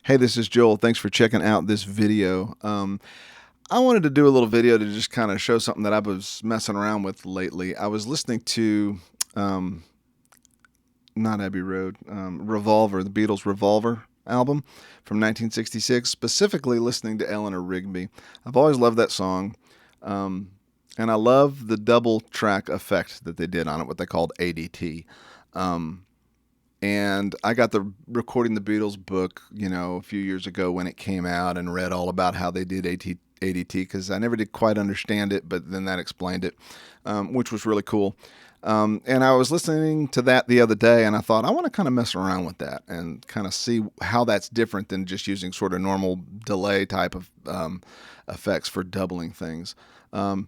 Hey, this is Joel. Thanks for checking out this video. I wanted to do a little video to just kind of show something that I was messing around with lately. I was listening to, not Abbey Road, Revolver, the Beatles' Revolver album from 1966, specifically listening to Eleanor Rigby. I've always loved that song, and I love the double track effect that they did on it, what they called ADT. And I got the Recording the Beatles book, a few years ago when it came out, and read all about how they did ADT because I never did quite understand it, but then that explained it, which was really cool. And I was listening to that the other day, and I thought I want to kind of mess around with that and kind of see how that's different than just using sort of normal delay type of effects for doubling things. And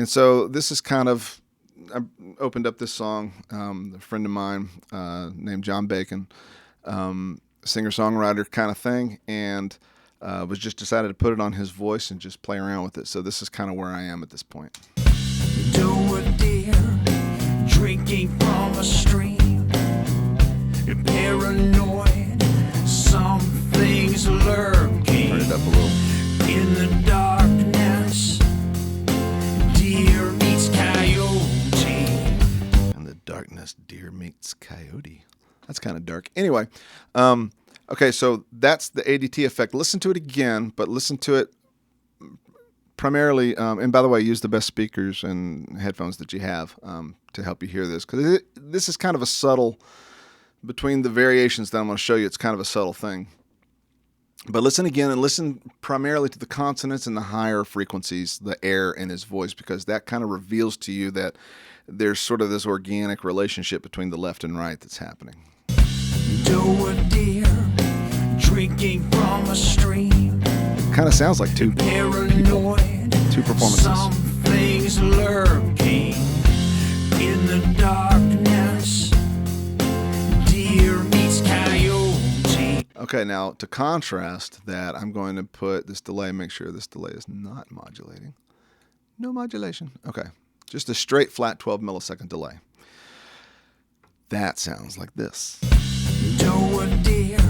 so this is kind of, I opened up this song, a friend of mine named John Bacon, singer-songwriter kind of thing, and was just decided to put it on his voice and just play around with it. So this is kind of where I am at this point. Do a deer drinking from a stream. You're paranoid, some things lurking. Turn it up a little. In the darkness, deer meets coyote. In the darkness, deer meets coyote. That's kind of dark. Anyway, okay, so that's the ADT effect. Listen to it again, but listen to it primarily, and by the way, use the best speakers and headphones that you have to help you hear this, because this is kind of a subtle, between the variations that I'm going to show you, it's kind of a subtle thing. But listen again, and listen primarily to the consonants and the higher frequencies, the air in his voice, because that kind of reveals to you that there's sort of this organic relationship between the left and right that's happening. Do a deer drinking from a stream. It kind of sounds like two people, two performances. Some things lurking in the darkness. Deer meets coyote. Okay, now to contrast that, I'm going to put this delay, make sure this delay is not modulating. No modulation. Okay, just a straight flat 12 millisecond delay. That sounds like this. Do a deer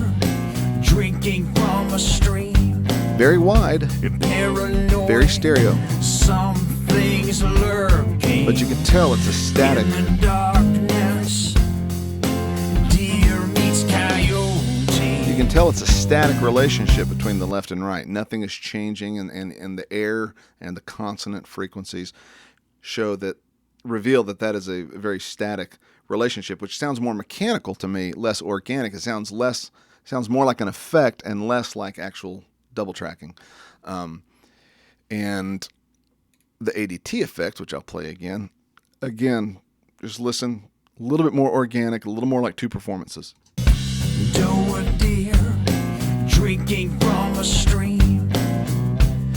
drinking from a stream. Very wide, Paranoid, very stereo, some things lurking. but you can tell it's a static. In the darkness, deer meets coyote. You can tell it's a static relationship between the left and right. Nothing is changing, and the air and the consonant frequencies reveal that is a very static relationship, which sounds more mechanical to me, less organic. It sounds more like an effect and less like actual double tracking. And the ADT effect, which I'll play again, just listen, a little bit more organic, a little more like two performances. Do a deer drinking from a stream.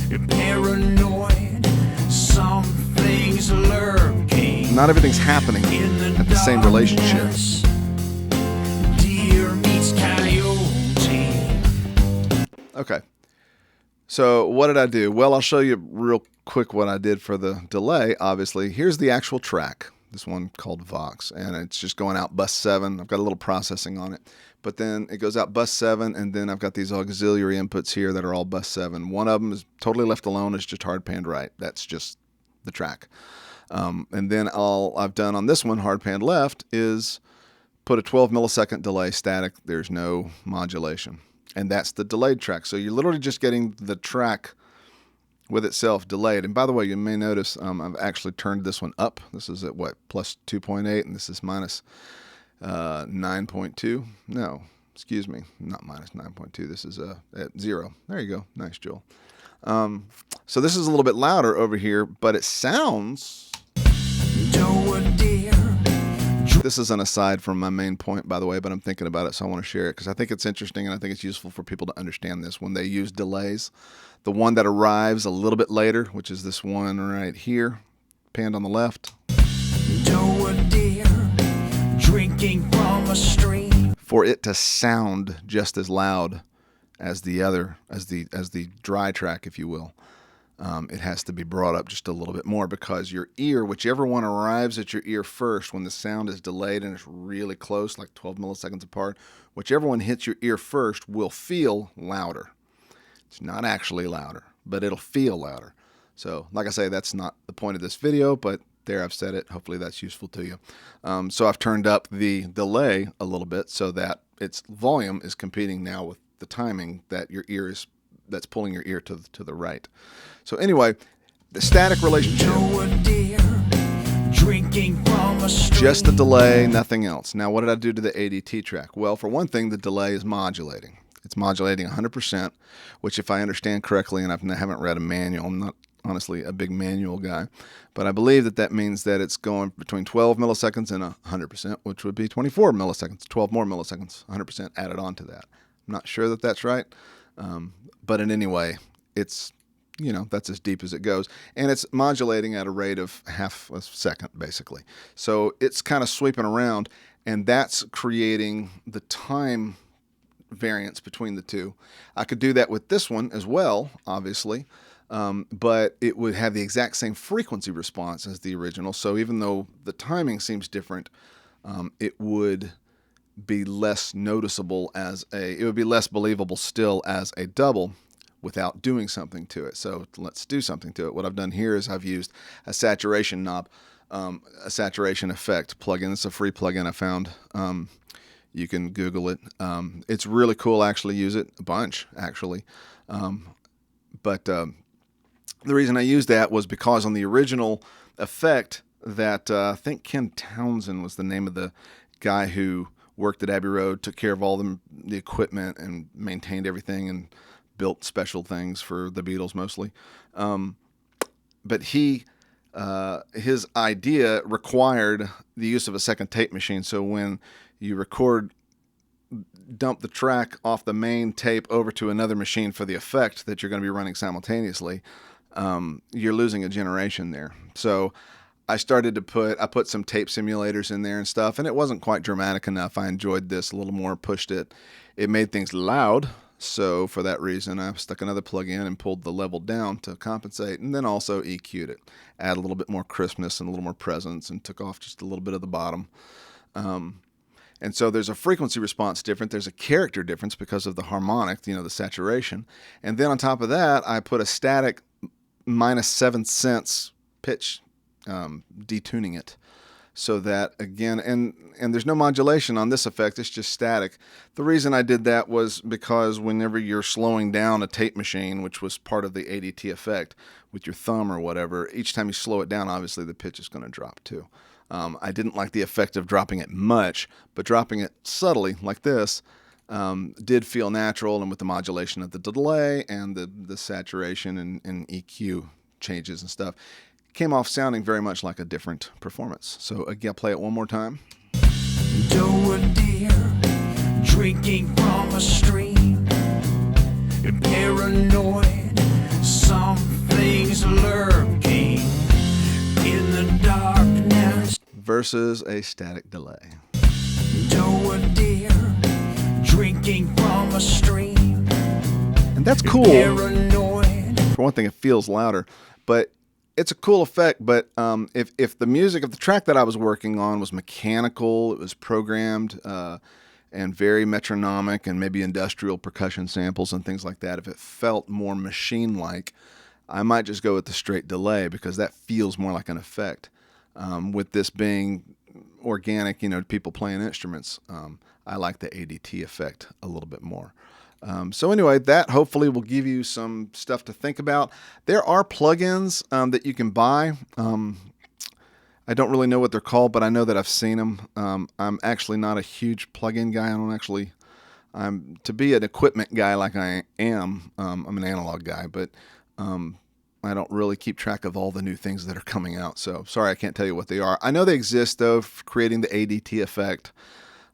You're paranoid, some things lurking. Not everything's happening at the same relationship. Deer meets coyote. Okay. So what did I do? Well, I'll show you real quick what I did for the delay, obviously. Here's the actual track, this one called Vox, and it's just going out bus 7. I've got a little processing on it. But then it goes out bus 7, and then I've got these auxiliary inputs here that are all bus 7. One of them is totally left alone. It's just hard panned right. That's just the track. And then all I've done on this one, hard panned left, is put a 12 millisecond delay static. There's no modulation. And that's the delayed track. So you're literally just getting the track with itself delayed. And by the way, you may notice I've actually turned this one up. This is at plus 2.8, and this is minus 9.2. No, excuse me, not minus 9.2. This is at 0. There you go. Nice, Joel. So this is a little bit louder over here, but it sounds... Do a deer. This is an aside from my main point, by the way, but I'm thinking about it, so I want to share it because I think it's interesting and I think it's useful for people to understand this when they use delays. The one that arrives a little bit later, which is this one right here, panned on the left. Do a deer drinking from a stream. For it to sound just as loud as the other, as the dry track, if you will. it has to be brought up just a little bit more, because your ear, whichever one arrives at your ear first when the sound is delayed and it's really close, like 12 milliseconds apart, whichever one hits your ear first will feel louder. It's not actually louder, but it'll feel louder. So like I say, that's not the point of this video, but there, I've said it. Hopefully that's useful to you. So I've turned up the delay a little bit so that its volume is competing now with the timing that your ear is, that's pulling your ear to the right. So anyway, the static relationship, Drinking from a stream. just the delay, nothing else. Now, what did I do to the ADT track? Well, for one thing, the delay is modulating. It's modulating 100%, which, if I understand correctly, and I haven't read a manual, I'm not honestly a big manual guy, but I believe that means that it's going between 12 milliseconds and 100%, which would be 24 milliseconds, 12 more milliseconds, 100% added on to that. I'm not sure that that's right, but in any way, it's, that's as deep as it goes. And it's modulating at a rate of half a second, basically. So it's kind of sweeping around, and that's creating the time variance between the two. I could do that with this one as well, obviously, but it would have the exact same frequency response as the original. So even though the timing seems different, it would be less noticeable it would be less believable still as a double without doing something to it. So let's do something to it. What I've done here is I've used a saturation knob, a saturation effect plugin. It's a free plugin I found. You can Google it. It's really cool. I actually use it a bunch, actually. But the reason I used that was because on the original effect that I think Ken Townsend was the name of the guy who worked at Abbey Road, took care of all the equipment and maintained everything and built special things for the Beatles mostly. But his idea required the use of a second tape machine. So when you record, dump the track off the main tape over to another machine for the effect that you're going to be running simultaneously, you're losing a generation there. So I put some tape simulators in there and stuff, and it wasn't quite dramatic enough. I enjoyed this a little more, pushed it. It made things loud. So for that reason, I stuck another plug in and pulled the level down to compensate, and then also EQ'd it, add a little bit more crispness and a little more presence, and took off just a little bit of the bottom. And so there's a frequency response difference. There's a character difference because of the harmonic, the saturation. And then on top of that, I put a static -7 cents pitch, detuning it. So that, again, and there's no modulation on this effect. It's just static. The reason I did that was because whenever you're slowing down a tape machine, which was part of the ADT effect with your thumb or whatever, each time you slow it down, obviously the pitch is going to drop too. I didn't like the effect of dropping it much, but dropping it subtly like this did feel natural, and with the modulation of the delay and the saturation and EQ changes and stuff, came off sounding very much like a different performance. So again, I'll play it one more time. Doe a deer, drinking from a stream. Paranoid, something's lurking in the darkness. Versus a static delay. Doe a deer, drinking from a stream. And that's cool. Paranoid. For one thing, it feels louder, but it's a cool effect. But if the track that I was working on was mechanical, it was programmed and very metronomic and maybe industrial percussion samples and things like that, if it felt more machine-like, I might just go with the straight delay because that feels more like an effect. With this being organic, people playing instruments, I like the ADT effect a little bit more. So anyway, that hopefully will give you some stuff to think about. There are plugins that you can buy. I don't really know what they're called, but I know that I've seen them. I'm actually not a huge plugin guy. To be an equipment guy like I am, I'm an analog guy, but I don't really keep track of all the new things that are coming out. So sorry, I can't tell you what they are. I know they exist, though, for creating the ADT effect.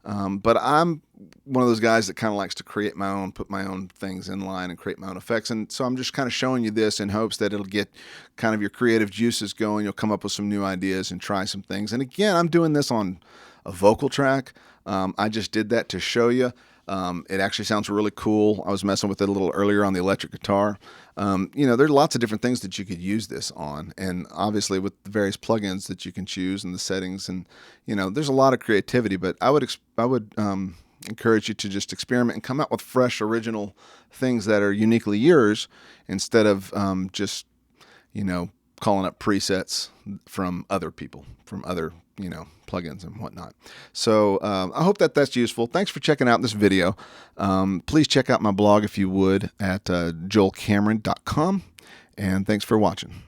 But I'm one of those guys that kind of likes to create my own, put my own things in line and create my own effects. And so I'm just kind of showing you this in hopes that it'll get kind of your creative juices going. You'll come up with some new ideas and try some things. And again, I'm doing this on a vocal track. I just did that to show you. It actually sounds really cool. I was messing with it a little earlier on the electric guitar. There's lots of different things that you could use this on, and obviously with the various plugins that you can choose and the settings, and there's a lot of creativity. But I would encourage you to just experiment and come out with fresh, original things that are uniquely yours, instead of just calling up presets from other people, from other plugins and whatnot. So I hope that's useful. Thanks for checking out this video. Please check out my blog if you would at joelcameron.com, and thanks for watching.